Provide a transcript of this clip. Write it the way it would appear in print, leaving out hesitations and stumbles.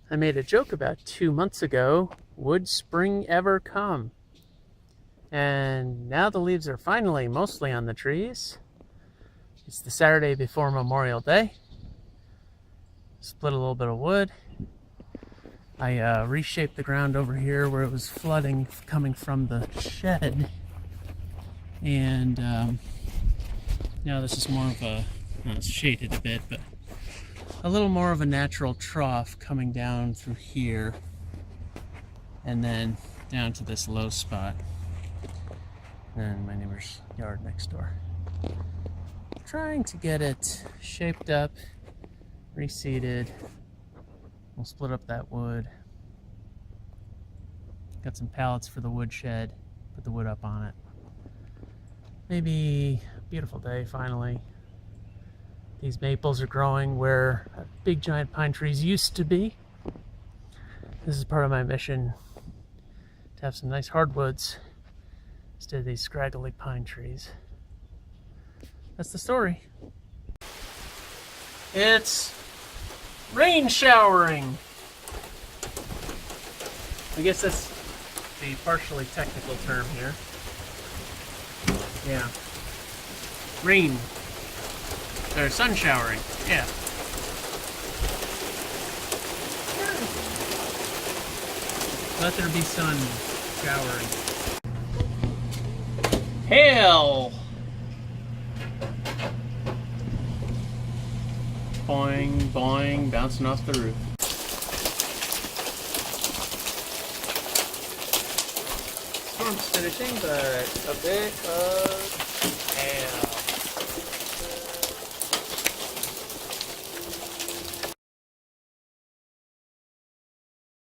I made a joke about 2 months ago, would spring ever come? And now the leaves are finally mostly on the trees. It's the Saturday before Memorial Day. Split a little bit of wood. I reshaped the ground over here where it was flooding coming from the shed. And now this is more of a, well, it's shaded a bit, but a little more of a natural trough coming down through here and then down to this low spot. And my neighbor's yard next door. Trying to get it shaped up, reseeded. We'll split up that wood. Got some pallets for the wood shed, put the wood up on it. Maybe a beautiful day finally. These maples are growing where big giant pine trees used to be. This is part of my mission, to have some nice hardwoods instead of these scraggly pine trees. That's the story. It's rain showering. I guess that's the partially technical term here. Yeah. Rain. Or sun showering. Yeah. Let there be sun showering. Hail! Boing, boing, bouncing off the roof. Storm's finishing, but a bit of hail.